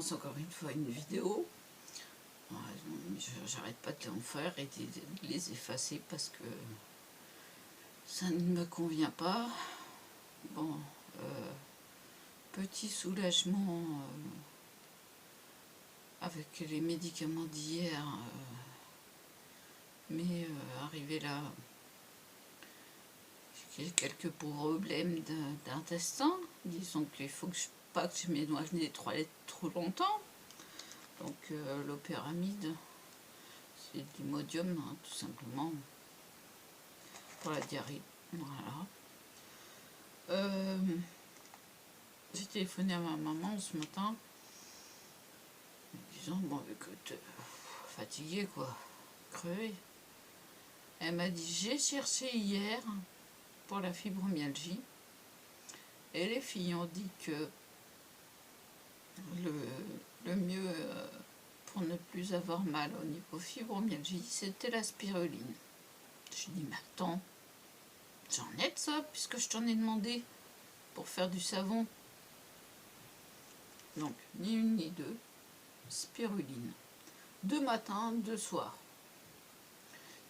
commence encore une fois une vidéo. J'arrête pas de en faire et de les effacer parce que ça ne me convient pas. Bon, petit soulagement avec les médicaments d'hier, mais arrivé là, j'ai quelques problèmes d'intestin. Disons qu'il faut que pas que je m'éloigne des toilettes trop longtemps. Donc l'opéramide, c'est du Imodium, hein, tout simplement, pour la diarrhée. Voilà. J'ai téléphoné à ma maman ce matin, en disant, bon écoute, fatiguée quoi, crevée. Elle m'a dit, j'ai cherché hier pour la fibromyalgie, et les filles ont dit que le mieux pour ne plus avoir mal au niveau fibromyalgie, c'était la spiruline. J'ai dit, mais attends, j'en ai de ça, puisque je t'en ai demandé pour faire du savon. Donc, ni une ni deux, spiruline. 2 matins, 2 soirs.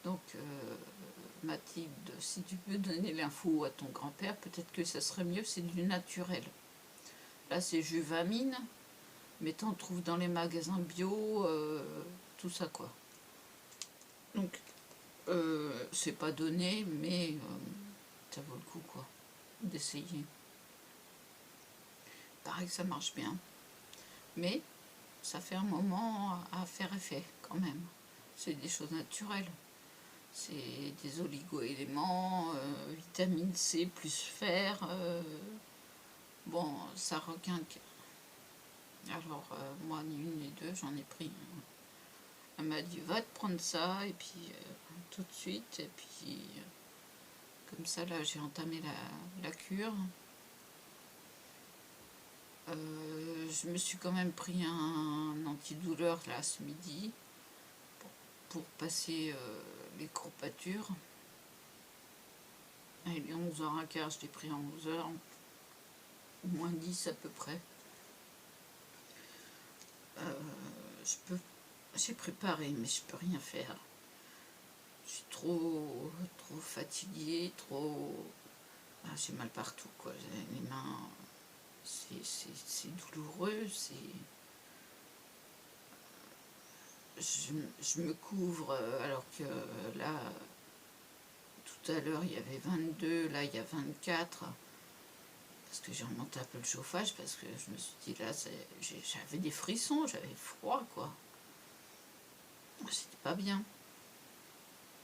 Donc, Mathilde, si tu peux donner l'info à ton grand-père, peut-être que ça serait mieux, c'est du naturel. Là, c'est Juvamine, mais t'en trouves dans les magasins bio, tout ça, quoi. Donc, c'est pas donné, mais ça vaut le coup, quoi, d'essayer. Il paraît que ça marche bien. Mais ça fait un moment à faire effet, quand même. C'est des choses naturelles. C'est des oligo-éléments, vitamine C plus fer. Bon, ça requinque. Alors, moi, ni une ni deux, j'en ai pris. Elle m'a dit, va te prendre ça, et puis tout de suite, et puis comme ça, là, j'ai entamé la cure. Je me suis quand même pris un antidouleur, là, ce midi, pour passer les courbatures. Il est 11h15, je l'ai pris en 11h, moins 10 à peu près. J'ai préparé, mais je peux rien faire. Je suis trop fatiguée, j'ai mal partout, quoi. Les mains, c'est douloureux, je me couvre, alors que là, tout à l'heure, il y avait 22, là, il y a 24. Parce que j'ai remonté un peu le chauffage, parce que je me suis dit, là, j'avais des frissons, j'avais froid, quoi. C'était pas bien.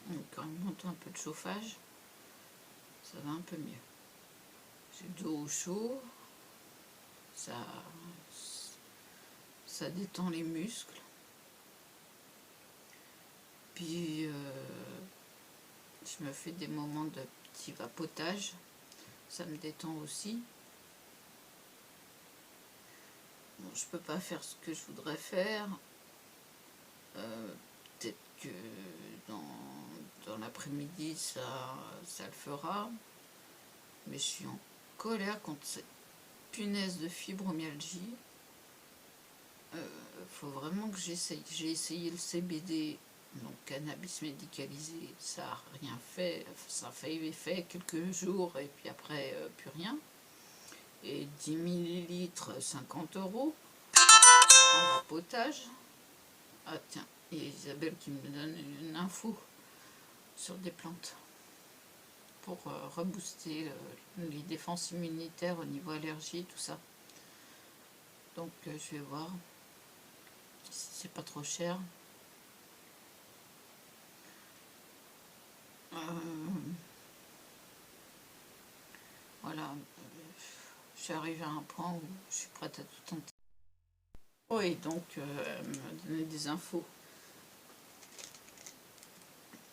Donc, quand je monte un peu de chauffage, ça va un peu mieux. J'ai le dos au chaud, ça détend les muscles. Puis, je me fais des moments de petit vapotage, ça me détend aussi. Bon, je peux pas faire ce que je voudrais faire. Peut-être que dans l'après-midi, ça le fera. Mais je suis en colère contre cette punaise de fibromyalgie. Faut vraiment que j'essaye. J'ai essayé le CBD, donc cannabis médicalisé, ça n'a rien fait. Ça a fait effet quelques jours et puis après, plus rien. Et 10 millilitres, 50 € en vapotage. Ah tiens, et Isabelle qui me donne une info sur des plantes pour rebooster les défenses immunitaires au niveau allergie, tout ça. Donc je vais voir si c'est pas trop cher. Voilà, je suis arrivée à un point où je suis prête à tout tenter. Oui, donc elle m'a donné des infos.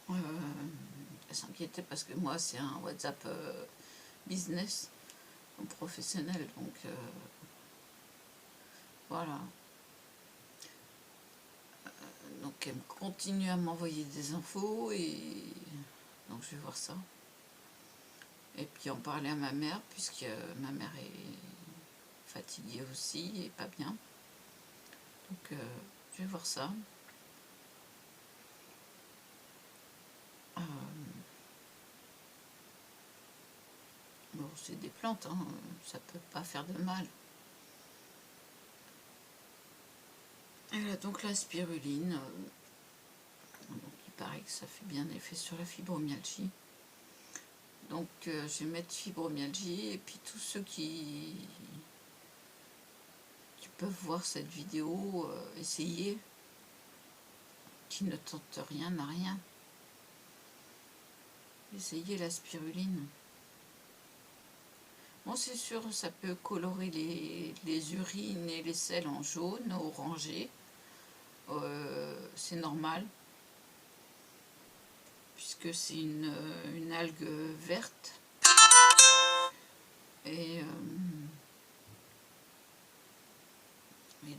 Elle s'inquiétait parce que moi c'est un WhatsApp business, professionnel, donc voilà. Donc elle continue à m'envoyer des infos et donc je vais voir ça. Et puis en parler à ma mère, puisque ma mère est fatiguée aussi et pas bien. Donc je vais voir ça. Bon, c'est des plantes, hein, ça peut pas faire de mal. Et là, donc la spiruline, donc il paraît que ça fait bien effet sur la fibromyalgie. Donc je vais mettre fibromyalgie, et puis tous ceux qui peuvent voir cette vidéo, essayer, qui ne tentent rien à rien. Essayez la spiruline. Bon, c'est sûr, ça peut colorer les urines et les selles en jaune, orangé. C'est normal, puisque c'est une algue verte. Et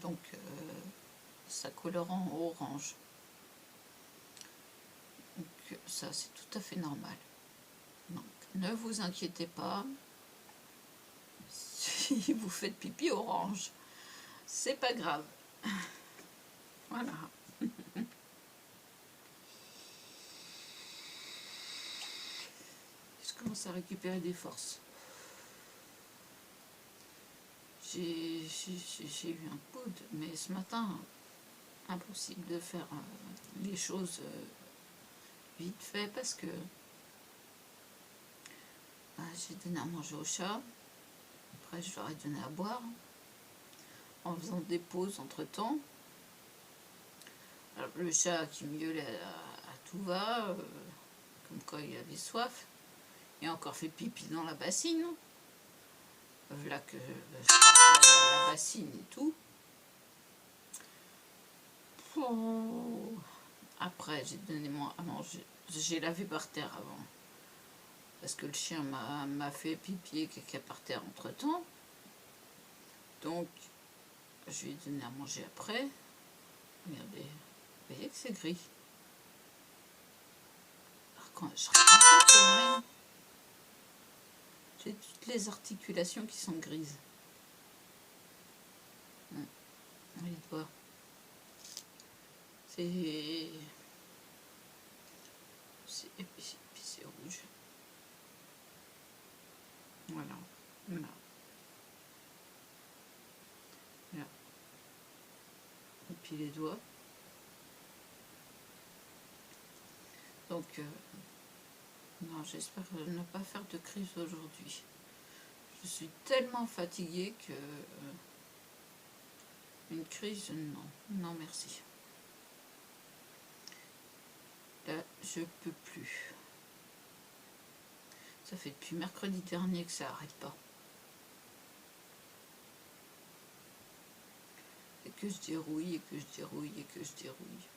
donc, ça colore en orange. Donc, ça, c'est tout à fait normal. Donc, ne vous inquiétez pas. Si vous faites pipi orange, c'est pas grave. Voilà. Je commence à récupérer des forces. J'ai eu un coup mais ce matin, impossible de faire les choses vite fait, parce que j'ai donné à manger au chat. Après, je leur ai donné à boire, en faisant des pauses entre temps. Alors, le chat qui miaulait à tout va, comme quand il avait soif, il a encore fait pipi dans la bassine. Voilà que la bassine et tout. Oh. Après, j'ai donné à manger. J'ai lavé par terre avant, parce que le chien m'a fait pipi et caca par terre entre temps. Donc, je lui ai donné à manger après. Regardez, vous voyez que c'est gris. Alors, quand je raconte ça, j'ai toutes les articulations qui sont grises. Les doigts. Et puis c'est rouge. Voilà. Voilà. Là. Et puis les doigts. Donc, non, j'espère ne pas faire de crise aujourd'hui. Je suis tellement fatiguée que une crise, non. Non, merci. Là, je peux plus. Ça fait depuis mercredi dernier que ça n'arrête pas. Et que je dérouille, et que je dérouille, et que je dérouille.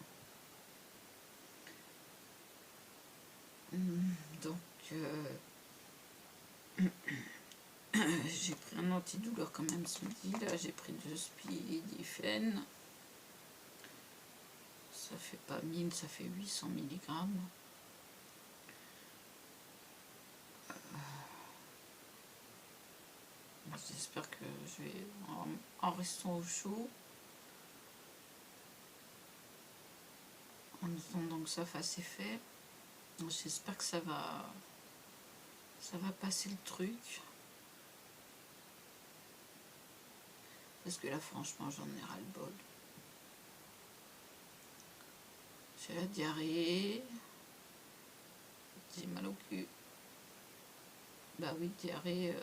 Donc, j'ai pris un antidouleur quand même ce midi. Là, j'ai pris de Spidifène. Ça fait pas 1000, ça fait 800 mg. J'espère que je vais, en restant au chaud, en attendant que ça fasse effet, j'espère que ça va passer le truc. Parce que là, franchement, j'en ai ras-le-bol. J'ai la diarrhée, j'ai mal au cul. Bah oui, diarrhée,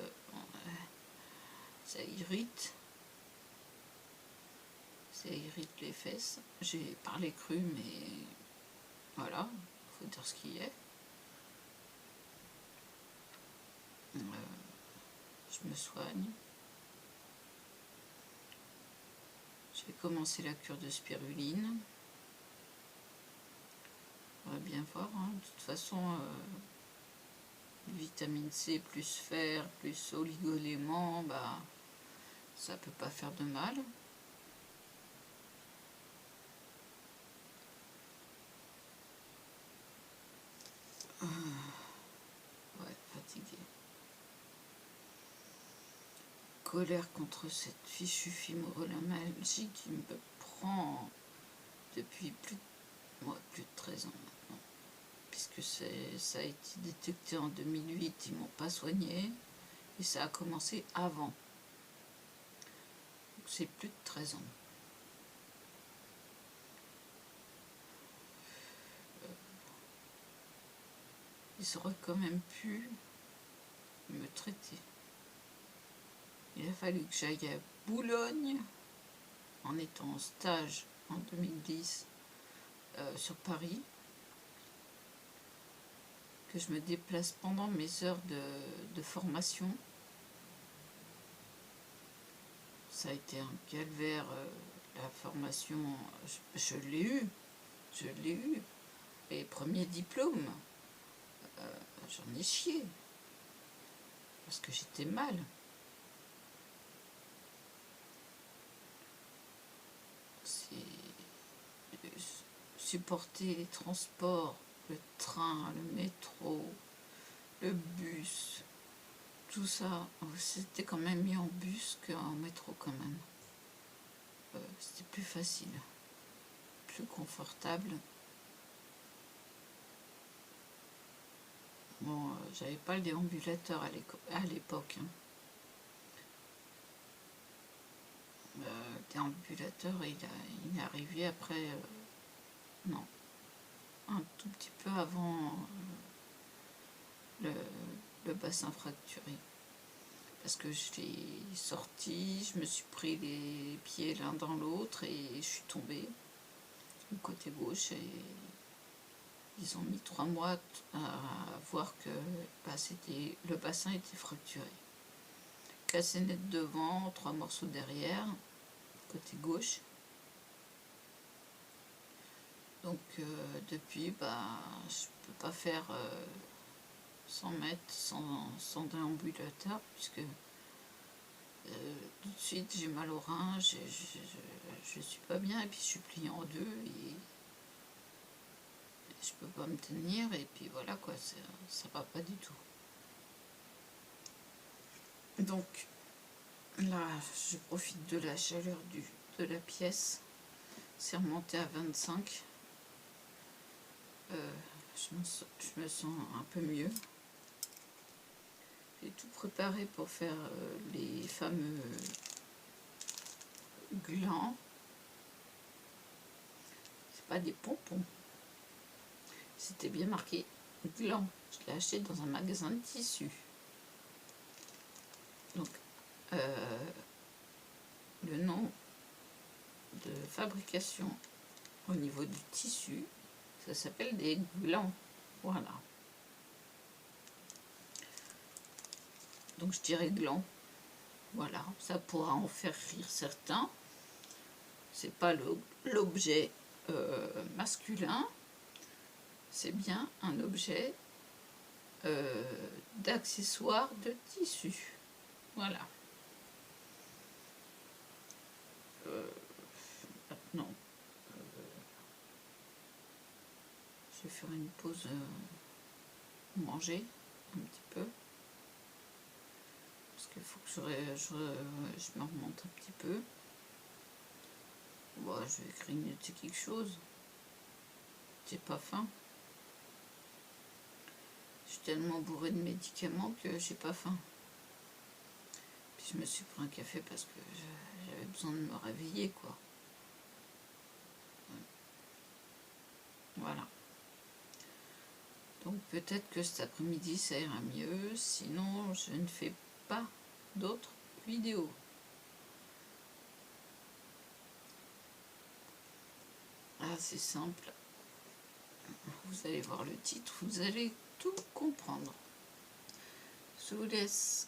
ça irrite. Ça irrite les fesses. J'ai parlé cru, mais voilà, faut dire ce qu'il y a. Je me soigne. Je vais commencer la cure de spiruline. On va bien voir, hein. De toute façon, vitamine C plus fer plus oligo-éléments, bah, ça peut pas faire de mal. Ouais, fatiguée. Colère contre cette fichue fibromyalgie qui me prend depuis plus de 13 ans maintenant, puisque ça a été détecté en 2008, ils m'ont pas soigné, et ça a commencé avant. Donc c'est plus de 13 ans. Ils auraient quand même pu me traiter. Il a fallu que j'aille à Boulogne, en étant en stage en 2010 sur Paris, que je me déplace pendant mes heures de formation. Ça a été un calvaire, la formation, je l'ai eu, les premiers diplômes, j'en ai chié, parce que j'étais mal. Supporter les transports, le train, le métro, le bus, tout ça, c'était quand même mieux en bus qu'en métro quand même. C'était plus facile, plus confortable. Bon, j'avais pas le déambulateur à l'époque. Hein. Le déambulateur, il est arrivé après, non, un tout petit peu avant le bassin fracturé. Parce que je l'ai sorti, je me suis pris les pieds l'un dans l'autre et je suis tombée du côté gauche, et ils ont mis 3 mois à voir que le bassin était fracturé. Cassé net devant, 3 morceaux derrière, côté gauche. Donc depuis, je peux pas faire 100 mètres sans déambulateur, puisque tout de suite j'ai mal au rein, je suis pas bien, et puis je suis pliée en deux, et je peux pas me tenir, et puis voilà quoi, ça va pas du tout. Donc là, je profite de la chaleur de la pièce. C'est remonté à 25. Je me sens un peu mieux. J'ai tout préparé pour faire les fameux glands. C'est pas des pompons. C'était bien marqué glands. Je l'ai acheté dans un magasin de tissus. Donc, le nom de fabrication au niveau du tissu, ça s'appelle des glands. Voilà. Donc je dirais glands. Voilà, ça pourra en faire rire certains. C'est pas l'objet masculin, c'est bien un objet d'accessoire de tissu. Voilà. Maintenant, je vais faire une pause manger un petit peu. Parce qu'il faut que je me remonte un petit peu. Bon, je vais grignoter quelque chose. J'ai pas faim. Je suis tellement bourrée de médicaments que j'ai pas faim. Puis je me suis pris un café parce que j'avais besoin de me réveiller, quoi. Voilà. Donc peut-être que cet après-midi ça ira mieux, sinon je ne fais pas d'autres vidéos. Ah, c'est simple. Vous allez voir le titre, vous allez tout comprendre. Je vous laisse